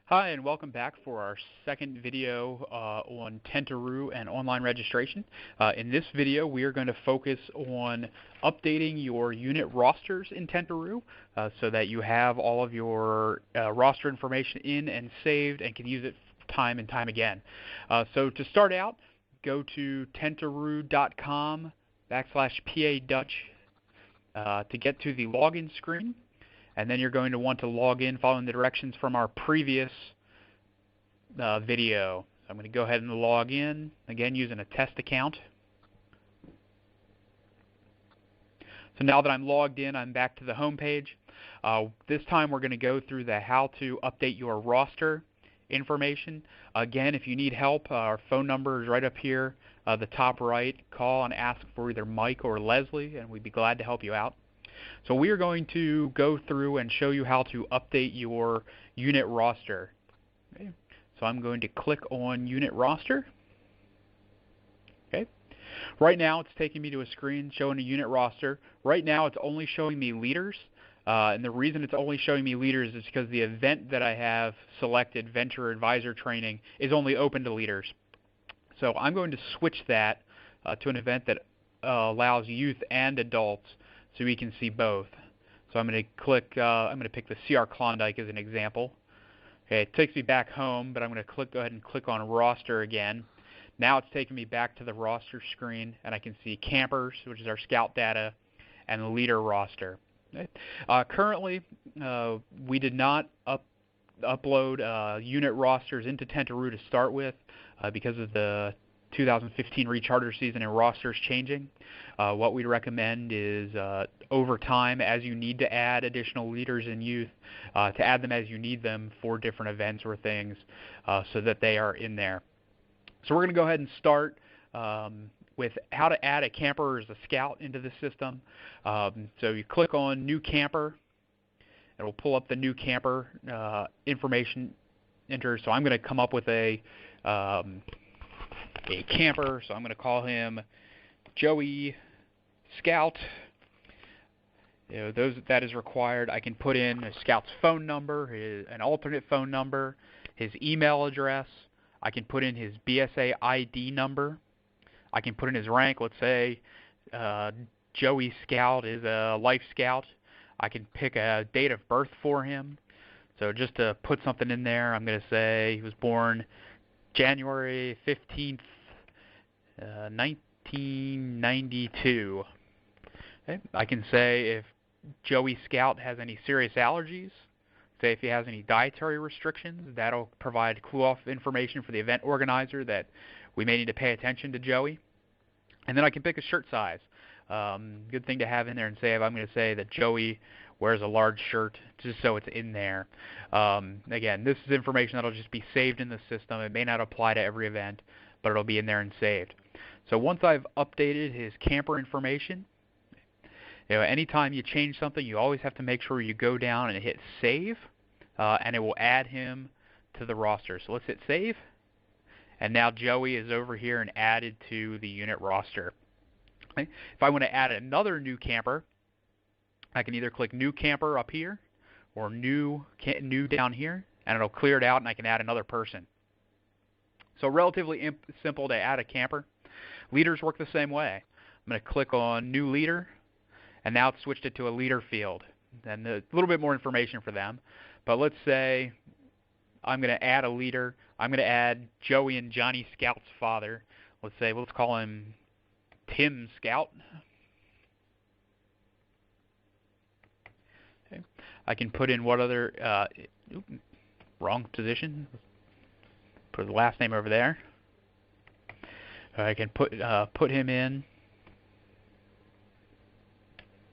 Hi, and welcome back for our second video on Tentaroo and online registration. In this video, we are going to focus on updating your unit rosters in Tentaroo so that you have all of your roster information in and saved and can use it time and time again. So to start out, go to tentaroo.com/PA-Dutch to get to the login screen. And then you're going to want to log in following the directions from our previous video. So I'm going to go ahead and log in, again using a test account. So now that I'm logged in, I'm back to the home page. This time we're going to go through the how to update your roster information. Again, if you need help, our phone number is right up here, the top right. Call and ask for either Mike or Leslie, and we'd be glad to help you out. So we are going to go through and show you how to update your unit roster. Okay. So I'm going to click on unit roster. Okay. Right now it's taking me to a screen showing a unit roster. Right now it's only showing me leaders. And the reason it's only showing me leaders is because the event that I have selected, Venture Advisor Training, is only open to leaders. So I'm going to switch that to an event that allows youth and adults, so we can see both. So I'm going to click, I'm going to pick the CR Klondike as an example. Okay, it takes me back home, but I'm going to go ahead and click on roster again. Now it's taking me back to the roster screen, and I can see campers, which is our scout data, and the leader roster. Okay. Currently, we did not upload unit rosters into Tentaroo to start with because of the 2015 recharter season and rosters changing. What we recommend is over time, as you need to add additional leaders in youth, to add them as you need them for different events or things so that they are in there. So we're going to go ahead and start with how to add a camper as a scout into the system. So you click on new camper. It will pull up the new camper information enter. So I'm going to come up with a camper, so I'm going to call him Joey Scout. That is required. I can put in a Scout's phone number, an alternate phone number, his email address. I can put in his BSA ID number. I can put in his rank. Let's say Joey Scout is a Life Scout. I can pick a date of birth for him. So just to put something in there, I'm going to say he was born January 15th, 1992. Okay. I can say if Joey Scout has any serious allergies, say if he has any dietary restrictions, that'll provide clue-off information for the event organizer that we may need to pay attention to Joey. And then I can pick a shirt size. Good thing to have in there and say if I'm going to say that Joey wears a large shirt, just so it's in there. Again, this is information that'll just be saved in the system. It may not apply to every event, but it'll be in there and saved. So once I've updated his camper information, anytime you change something, you always have to make sure you go down and hit save, and it will add him to the roster. So let's hit save, and now Joey is over here and added to the unit roster. Okay. If I want to add another new camper, I can either click new camper up here or new down here, and it'll clear it out and I can add another person. So relatively simple to add a camper. Leaders work the same way. I'm going to click on new leader, and now it's switched it to a leader field. And a little bit more information for them. But let's say I'm going to add a leader. I'm going to add Joey and Johnny Scout's father. Let's call him Tim Scout. Okay. I can put in what other, wrong position. Put the last name over there. I can put him in.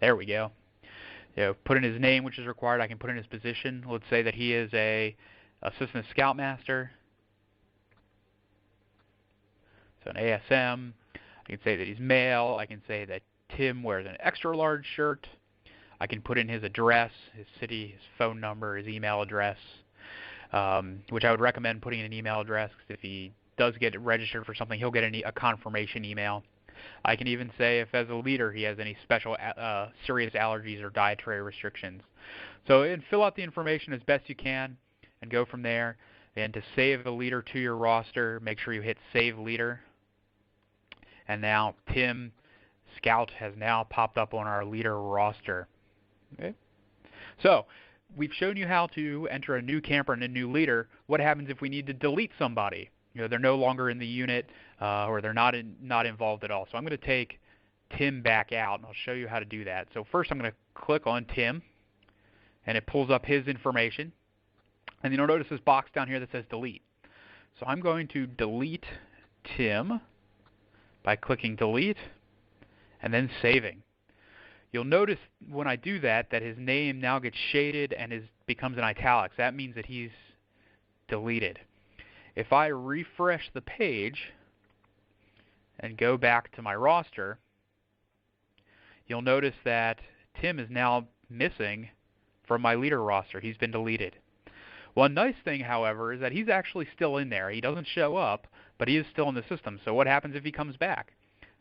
There we go. Put in his name, which is required. I can put in his position. Let's say that he is a assistant scoutmaster. So an ASM. I can say that he's male. I can say that Tim wears an extra large shirt. I can put in his address, his city, his phone number, his email address, which I would recommend putting in an email address because if he does get registered for something, he'll get a confirmation email. I can even say if as a leader he has any special serious allergies or dietary restrictions. So fill out the information as best you can. and go from there. And to save a leader to your roster, make sure you hit Save Leader. And now Tim Scout has now popped up on our leader roster. Okay. So we've shown you how to enter a new camper and a new leader. What happens if we need to delete somebody? They're no longer in the unit, or they're not involved at all. So I'm going to take Tim back out, and I'll show you how to do that. So first I'm going to click on Tim, and it pulls up his information. And you'll notice this box down here that says delete. So I'm going to delete Tim by clicking delete and then saving. You'll notice when I do that his name now gets shaded and becomes in italics. That means that he's deleted. If I refresh the page and go back to my roster, you'll notice that Tim is now missing from my leader roster. He's been deleted. One nice thing, however, is that he's actually still in there. He doesn't show up, but he is still in the system. So what happens if he comes back?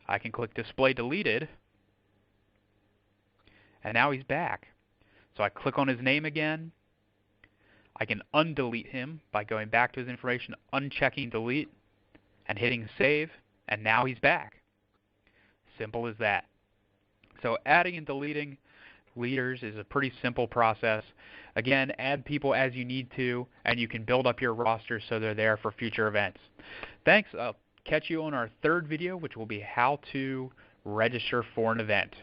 I can click Display Deleted, and now he's back. So I click on his name again. I can undelete him by going back to his information, unchecking Delete, and hitting Save, and now he's back. Simple as that. So adding and deleting leaders is a pretty simple process. Again, add people as you need to, and you can build up your roster so they're there for future events. Thanks. I'll catch you on our third video, which will be how to register for an event.